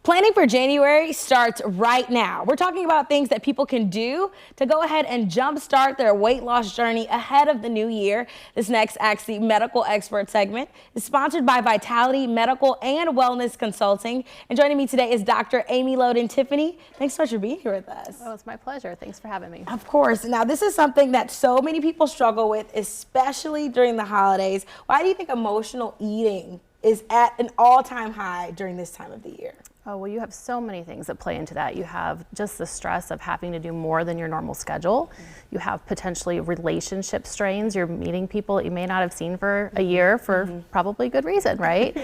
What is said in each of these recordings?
Planning for January starts right now. We're talking about things that people can do to go ahead and jumpstart their weight loss journey ahead of the new year. This next Ask the Medical Expert segment is sponsored by Vitality Medical and Wellness Consulting. And joining me today is Dr. Amy Loden Tiffany. Thanks so much for being here with us. Oh, it's my pleasure. Thanks for having me. Of course. Now, this is something that so many people struggle with, especially during the holidays. Why do you think emotional eating is at an all-time high during this time of the year? Oh, well, you have so many things that play into that. You have just the stress of having to do more than your normal schedule. You have potentially relationship strains. You're meeting people that you may not have seen for a year for probably good reason, right?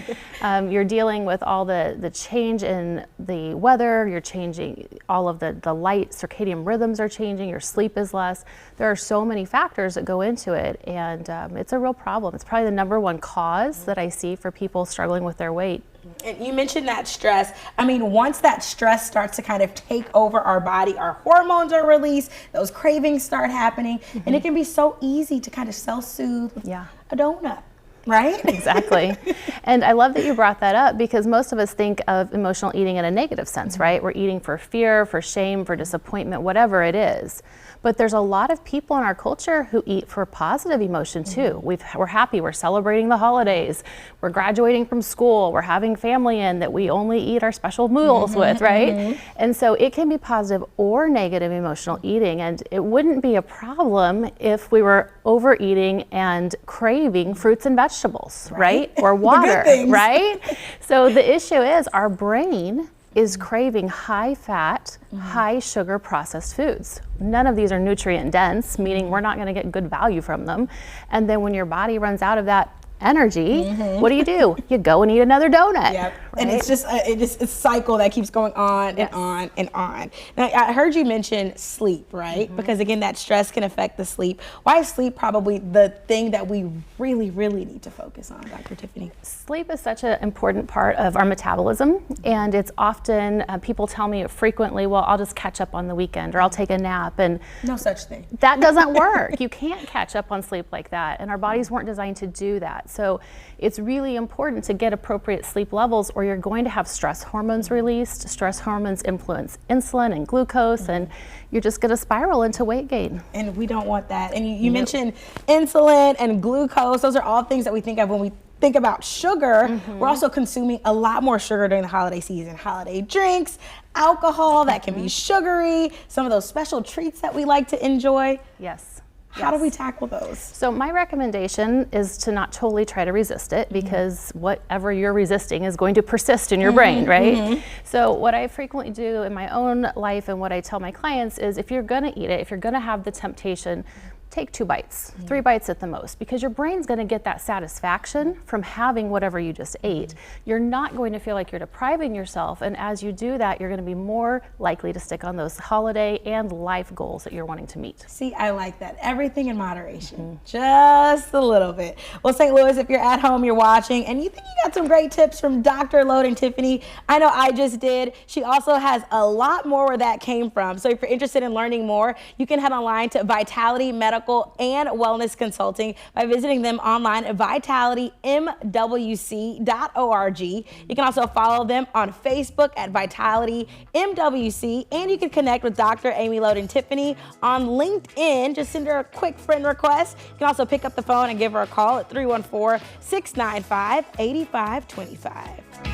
You're dealing with all the change in the weather. You're changing all of the light, circadian rhythms are changing. Your sleep is less. There are so many factors that go into it, and it's a real problem. It's probably the #1 cause that I see for people struggling with their weight. And you mentioned that stress. I mean, once that stress starts to kind of take over our body, our hormones are released, those cravings start happening, and it can be so easy to kind of self-soothe with a donut, right? Exactly. And I love that you brought that up, because most of us think of emotional eating in a negative sense, right? We're eating for fear, for shame, for disappointment, whatever it is. But there's a lot of people in our culture who eat for positive emotion too. We're happy, we're celebrating the holidays, we're graduating from school, we're having family in that we only eat our special meals with, right? And so it can be positive or negative emotional eating, and it wouldn't be a problem if we were overeating and craving fruits and vegetables, right? Or water, right? So the issue is our brain is craving high fat, high sugar processed foods. None of these are nutrient dense, meaning we're not gonna get good value from them. And then when your body runs out of that energy, what do? You go and eat another donut. Yep. Right? And it's just a cycle that keeps going on and on and on. Now, I heard you mention sleep, right? Because again, that stress can affect the sleep. Why is sleep probably the thing that we really, really need to focus on, Dr. Tiffany? Sleep is such an important part of our metabolism, and it's often, people tell me frequently, well, I'll just catch up on the weekend, or I'll take a nap, and no such thing. That doesn't work. You can't catch up on sleep like that, and our bodies weren't designed to do that. So it's really important to get appropriate sleep levels, or you're going to have stress hormones released. Stress hormones influence insulin and glucose, and you're just going to spiral into weight gain. And we don't want that. And you mentioned insulin and glucose. Those are all things that we think of when we think about sugar. We're also consuming a lot more sugar during the holiday season. Holiday drinks, alcohol that can be sugary, some of those special treats that we like to enjoy. Yes. How do we tackle those? So my recommendation is to not totally try to resist it, because whatever you're resisting is going to persist in your brain, right? So what I frequently do in my own life, and what I tell my clients, is if you're gonna eat it, if you're gonna have the temptation, take 2 bites, 3 bites at the most, because your brain's gonna get that satisfaction from having whatever you just ate. You're not going to feel like you're depriving yourself, and as you do that, you're gonna be more likely to stick on those holiday and life goals that you're wanting to meet. See, I like that. Everything in moderation, just a little bit. Well, St. Louis, if you're at home, you're watching, and you think you got some great tips from Dr. Loden Tiffany, I know I just did. She also has a lot more where that came from. So if you're interested in learning more, you can head online to Vitality Medical and Wellness Consulting by visiting them online at vitalitymwc.org. You can also follow them on Facebook at Vitality MWC, and you can connect with Dr. Amy Loden Tiffany on LinkedIn. Just send her a quick friend request. You can also pick up the phone and give her a call at 314-695-8525.